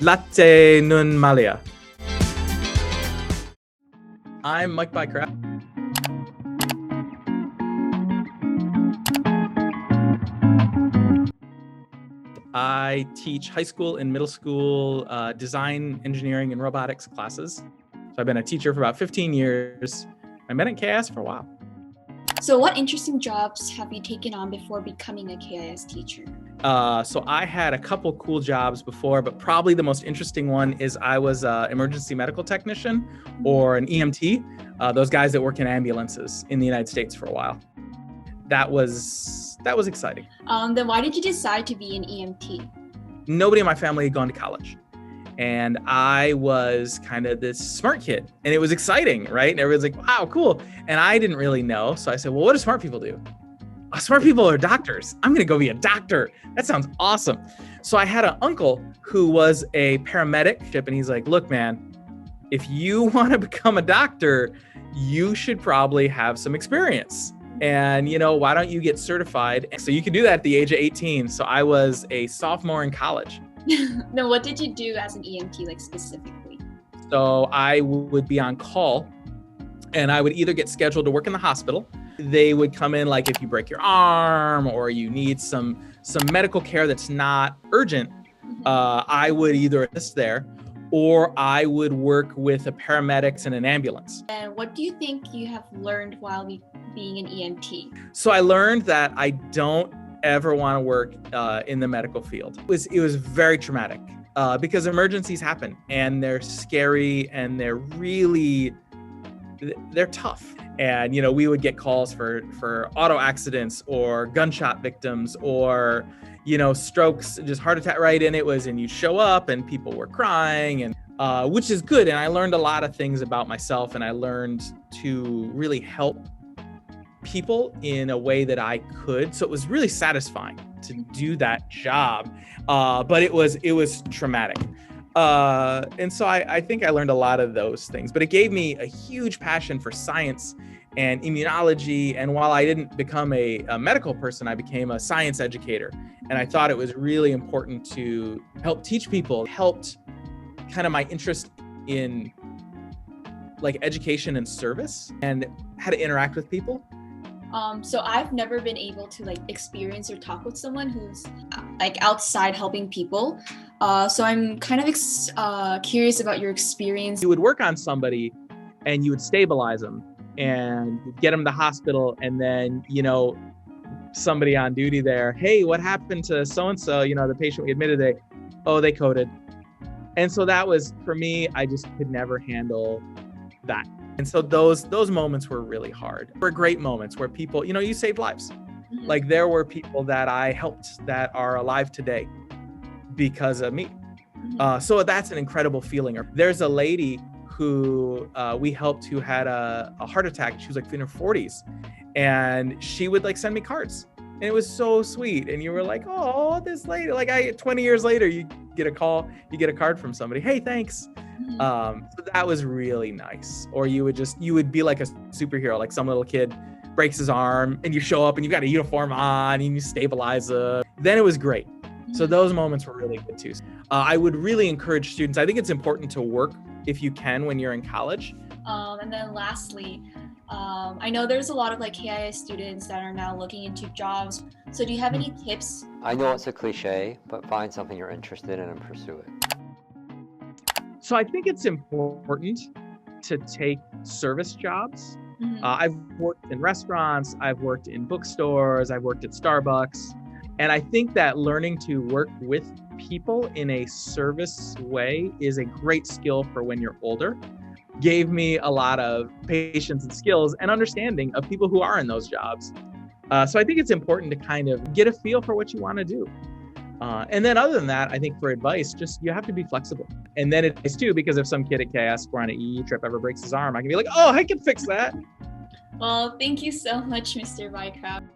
Latte Neun Mal-iyah. I'm Mike Bycraft. I teach high school and middle school design, engineering, and robotics classes. So I've been a teacher for about 15 years. I've been at KIS for a while. So what interesting jobs have you taken on before becoming a KIS teacher? So I had a couple cool jobs before, but probably the most interesting one is I was an emergency medical technician or an EMT, those guys that work in ambulances in the United States for a while. That was exciting. Then why did you decide to be an EMT? Nobody in my family had gone to college. And I was kind of this smart kid and it was exciting, right? And everyone's like, wow, cool. And I didn't really know. So I said, well, what do smart people do? Oh, smart people are doctors. I'm going to go be a doctor. That sounds awesome. So I had an uncle who was a paramedic, and he's like, look, man, if you want to become a doctor, you should probably have some experience. And, why don't you get certified? So you can do that at the age of 18. So I was a sophomore in college. Then what did you do as an EMT, like specifically? So I would be on call and I would either get scheduled to work in the hospital. They would come in like if you break your arm or you need some medical care that's not urgent. I would either assist there or I would work with the paramedics in an ambulance. And what do you think you have learned while being an EMT? So I learned that I don't ever want to work in the medical field. It was very traumatic because emergencies happen and they're scary and they're tough. And, we would get calls for auto accidents or gunshot victims or, strokes, just heart attack, right? And you'd show up and people were crying and which is good. And I learned a lot of things about myself and I learned to really help people in a way that I could. So it was really satisfying to do that job. But it was traumatic. And so I think I learned a lot of those things, but it gave me a huge passion for science and immunology. And while I didn't become a medical person, I became a science educator. And I thought it was really important to help teach people, helped kind of my interest in like education and service and how to interact with people. So I've never been able to like experience or talk with someone who's like outside helping people. So I'm kind of curious about your experience. You would work on somebody and you would stabilize them and get them to the hospital. And then, somebody on duty there, hey, what happened to so-and-so, the patient we admitted today? Oh, they coded. And so that was, for me, I just could never handle that. And so those moments were really hard. They were great moments where people, you saved lives. Mm-hmm. Like there were people that I helped that are alive today because of me. Mm-hmm. So that's an incredible feeling. There's a lady who we helped who had a heart attack. She was like in her 40s and she would like send me cards. And it was so sweet. And you were like, oh, this lady, like 20 years later, you get a call, you get a card from somebody. Hey, thanks. So that was really nice. Or you would be like a superhero, like some little kid breaks his arm and you show up and you've got a uniform on and you stabilize it. Then it was great. So those moments were really good too. I would really encourage students. I think it's important to work if you can when you're in college. And then lastly, I know there's a lot of like KIS students that are now looking into jobs. So do you have any tips? I know it's a cliche, but find something you're interested in and pursue it. So I think it's important to take service jobs. Mm-hmm. I've worked in restaurants, I've worked in bookstores, I've worked at Starbucks. And I think that learning to work with people in a service way is a great skill for when you're older. Gave me a lot of patience and skills and understanding of people who are in those jobs. So I think it's important to kind of get a feel for what you want to do. And then other than that, I think for advice, just you have to be flexible. And then it's too, because if some kid at KIS or on an EE trip ever breaks his arm, I can be like, oh, I can fix that. Well, thank you so much, Mr. Bycraft.